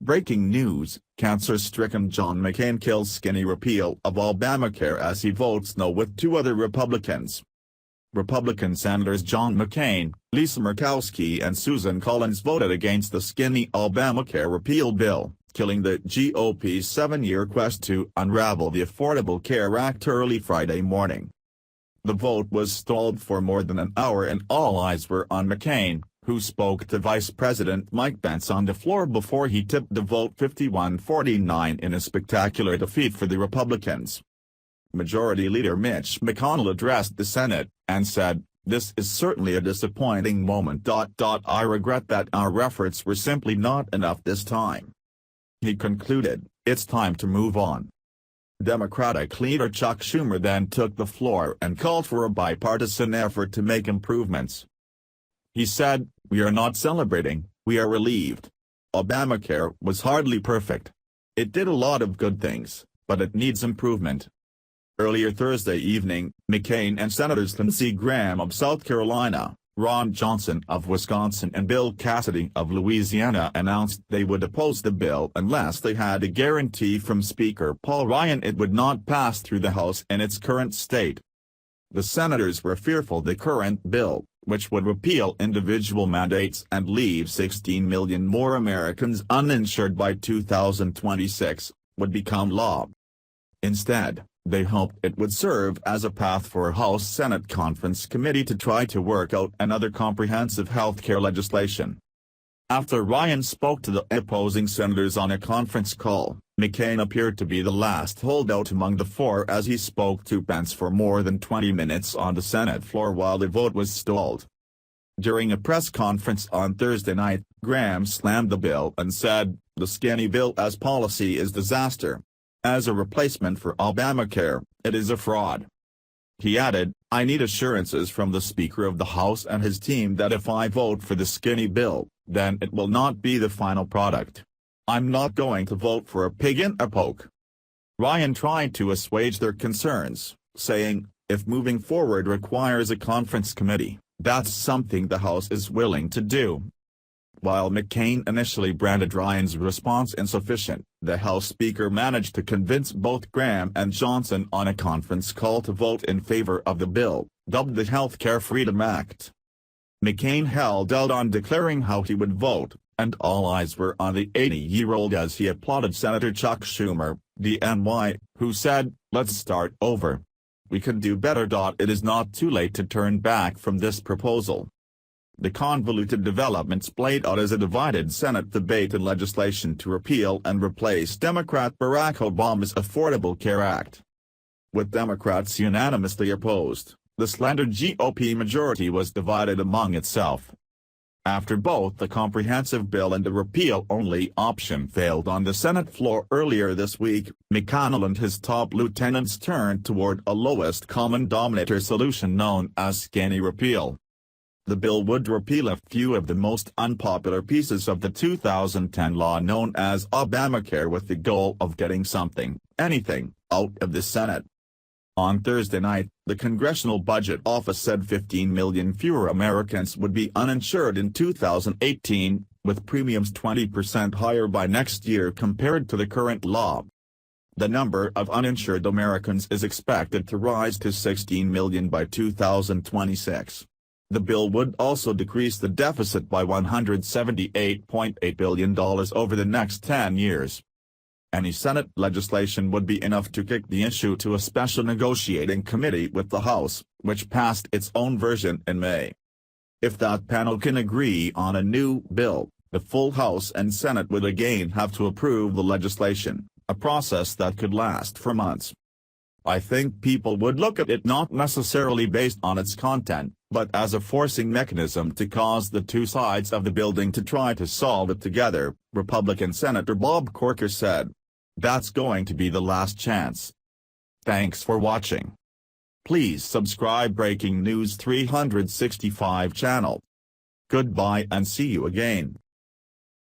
Breaking news, cancer-stricken John McCain kills skinny repeal of Obamacare as he votes no with two other Republicans. Republican Senators John McCain, Lisa Murkowski and Susan Collins voted against the skinny Obamacare repeal bill, killing the GOP's 7-year quest to unravel the Affordable Care Act early Friday morning. The vote was stalled for more than an hour and all eyes were on McCain, who spoke to Vice President Mike Pence on the floor before he tipped the vote 51-49 in a spectacular defeat for the Republicans. Majority Leader Mitch McConnell addressed the Senate, and said, "This is certainly a disappointing moment. I regret that our efforts were simply not enough this time." He concluded, "It's time to move on." Democratic leader Chuck Schumer then took the floor and called for a bipartisan effort to make improvements. He said, "We are not celebrating, we are relieved. Obamacare was hardly perfect. It did a lot of good things, but it needs improvement." Earlier Thursday evening, McCain and Senators Lindsey Graham of South Carolina, Ron Johnson of Wisconsin and Bill Cassidy of Louisiana announced they would oppose the bill unless they had a guarantee from Speaker Paul Ryan it would not pass through the House in its current state. The senators were fearful the current bill, which would repeal individual mandates and leave 16 million more Americans uninsured by 2026, would become law. Instead, they hoped it would serve as a path for a House-Senate Conference Committee to try to work out another comprehensive health care legislation. After Ryan spoke to the opposing senators on a conference call, McCain appeared to be the last holdout among the four as he spoke to Pence for more than 20 minutes on the Senate floor while the vote was stalled. During a press conference on Thursday night, Graham slammed the bill and said, "The skinny bill as policy is disaster. As a replacement for Obamacare, it is a fraud." He added, "I need assurances from the Speaker of the House and his team that if I vote for the skinny bill, then it will not be the final product. I'm not going to vote for a pig in a poke." Ryan tried to assuage their concerns, saying, "If moving forward requires a conference committee, that's something the House is willing to do." While McCain initially branded Ryan's response insufficient, the House Speaker managed to convince both Graham and Johnson on a conference call to vote in favor of the bill, dubbed the Health Care Freedom Act. McCain held out on declaring how he would vote, and all eyes were on the 80-year-old as he applauded Senator Chuck Schumer, DNY, who said, "Let's start over. We can do better. It is not too late to turn back from this proposal." The convoluted developments played out as a divided Senate debate in legislation to repeal and replace Democrat Barack Obama's Affordable Care Act. With Democrats unanimously opposed, the slender GOP majority was divided among itself. After both the comprehensive bill and the repeal-only option failed on the Senate floor earlier this week, McConnell and his top lieutenants turned toward a lowest common denominator solution known as skinny repeal. The bill would repeal a few of the most unpopular pieces of the 2010 law known as Obamacare with the goal of getting something, anything, out of the Senate. On Thursday night, the Congressional Budget Office said 15 million fewer Americans would be uninsured in 2018, with premiums 20% higher by next year compared to the current law. The number of uninsured Americans is expected to rise to 16 million by 2026. The bill would also decrease the deficit by $178.8 billion over the next 10 years. Any Senate legislation would be enough to kick the issue to a special negotiating committee with the House, which passed its own version in May. If that panel can agree on a new bill, the full House and Senate would again have to approve the legislation, a process that could last for months. I think people would look at it not necessarily based on its content, but as a forcing mechanism to cause the two sides of the building to try to solve it together, Republican Senator Bob Corker said. That's going to be the last chance. Thanks for watching. Please subscribe Breaking News 365 channel. Goodbye and see you again.